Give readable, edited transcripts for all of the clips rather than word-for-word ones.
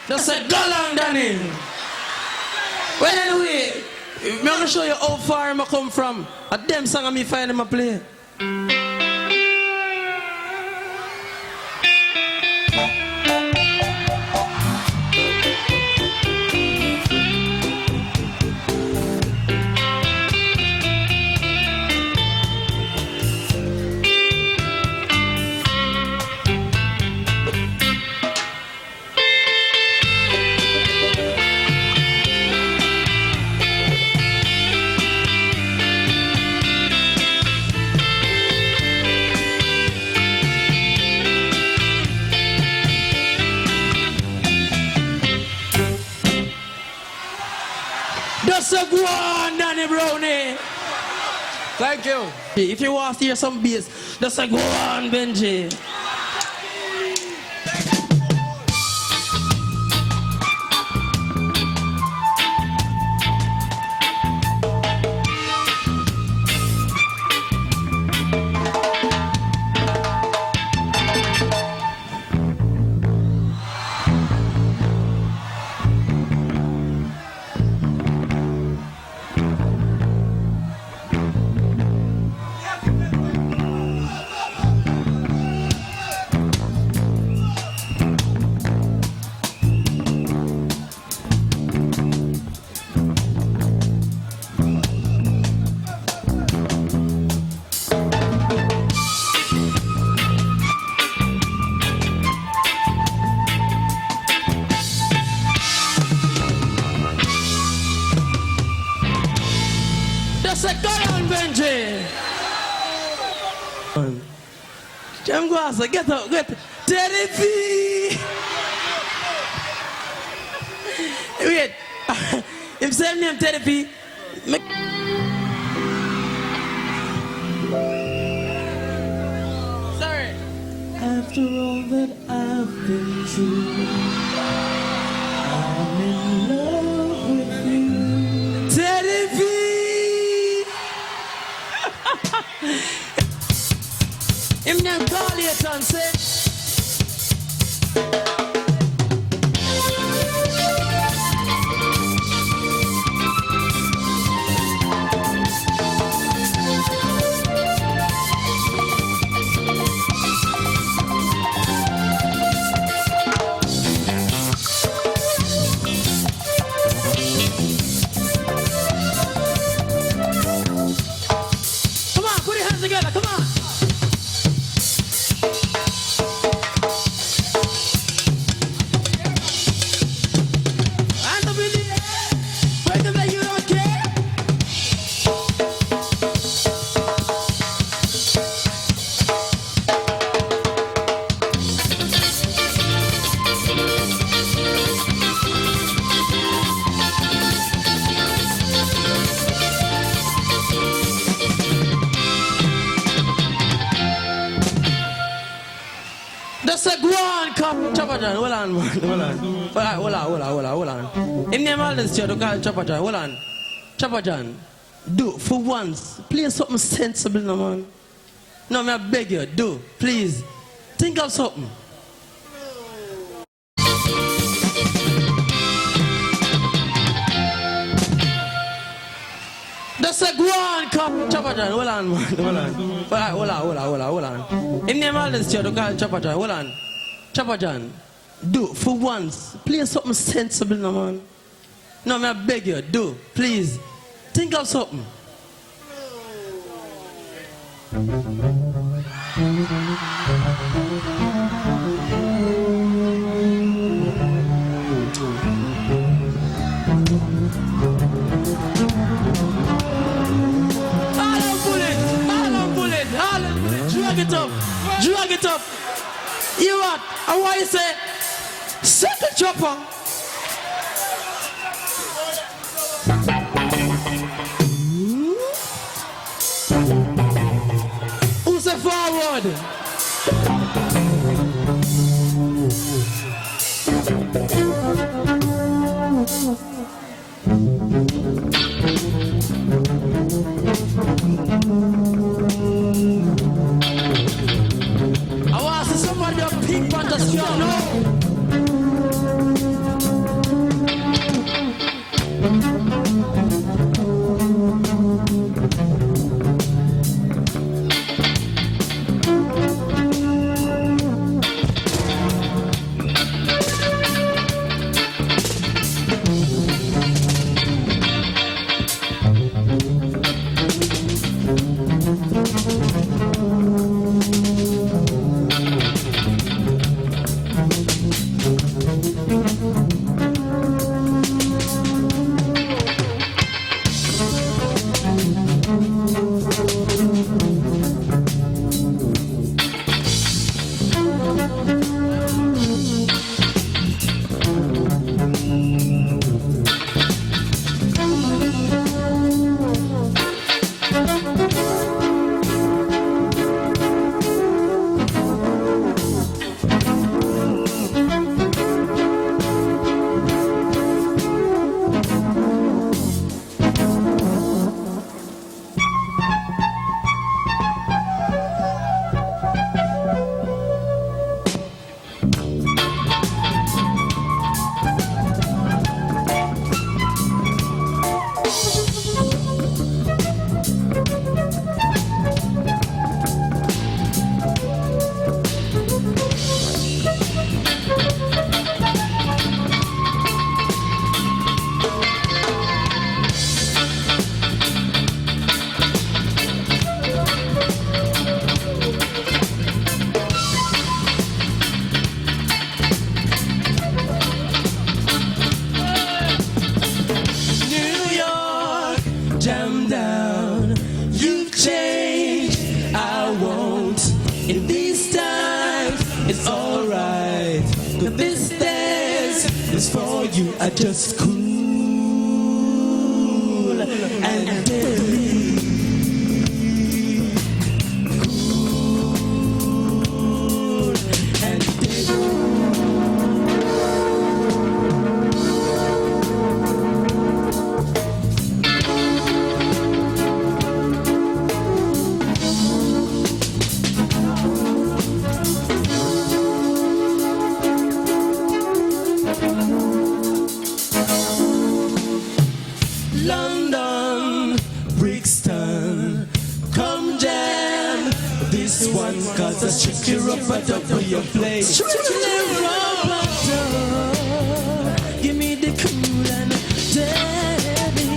Just say, go long, Danny. Well, anyway, I'm going to show you how far I come from. A damn song I me find him a play. So go on, Danny Browne. Thank you. If you want to hear some bass, just say go on, Benji. Get up, get up. Teddy P! Wait. Him same name Teddy P. Sorry. After all that I've been through, I'm in love with you. Teddy P! Him name call it and say come on, put your hands together, come on. Trapper John, hold on, man, hold on. Him name all this to call Trapper John, hold on. Trapper John, do, for once, play something sensible, no, man. No, I beg you, do, please. Think of something. Just say, go on, come, Trapper John, hold on, man, hold on. Him name all this to call Trapper John, hold on. Trapper John, do, for once, play something sensible, no, man. No, I beg you, do, please. Think of something. Drag it up. You what? And why you say, second chopper? Who say forward? I want to see somebody up pink on the screen. No. is for you are just cool and deadly. Cool and deadly. London, Brixton, come jam this one, cause I shake you up and up for your place. Give me the cool and deadly,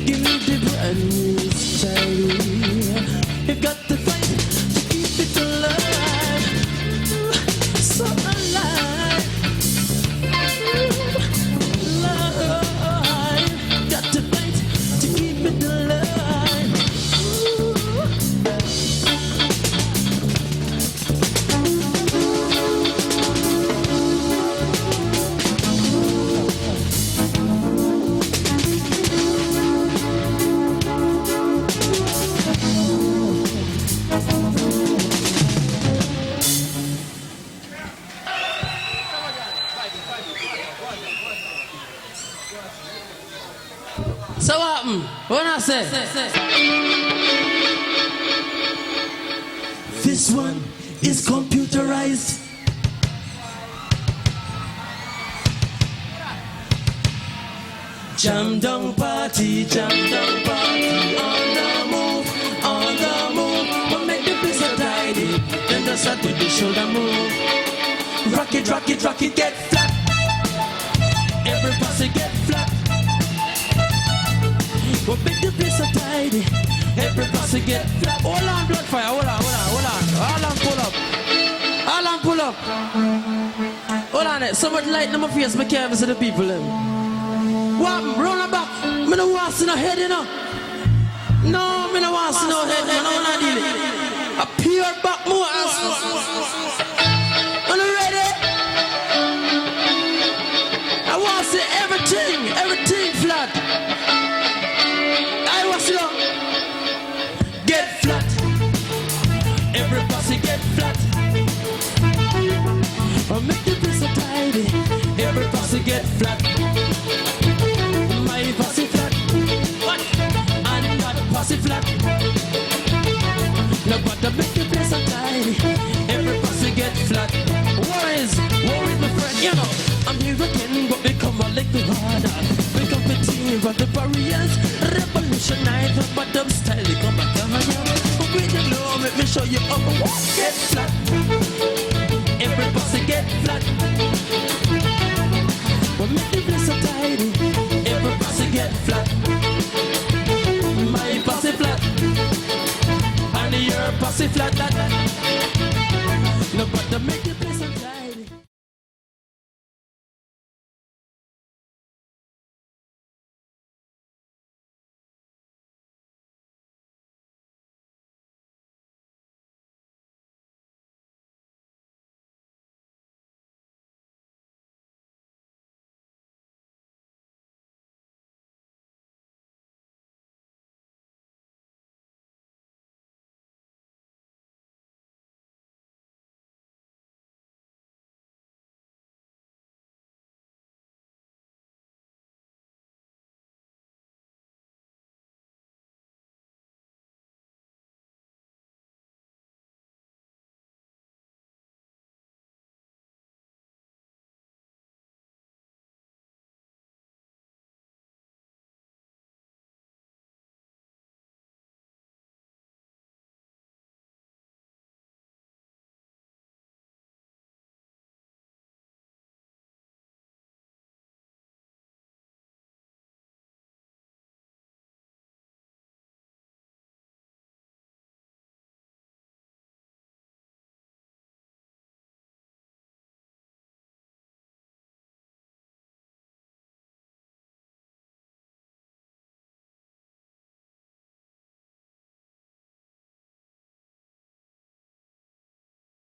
give me the brand new style. You got to fight to keep it alive, so alive. Got to fight to keep it alive. So what happened? What I say? This one is computerized. Jam down party, on the move, but make the place so tidy. Then just start with the shoulder move. Rock it, get flat. Every posse get flat. We'll make the place so tidy. Every posse get flat. Hold on, Bloodfire, hold on. All on, pull up. Hold on, so much light in my face, I can't even see the people. What? Roll them back. I don't want to see no head, you know. No, I don't want to see no head. I don't want to deal it. A pure back more. Are you ready? I want to see everything flat. Get flat. Every posse get flat. Or make the place so tidy. Every posse get flat.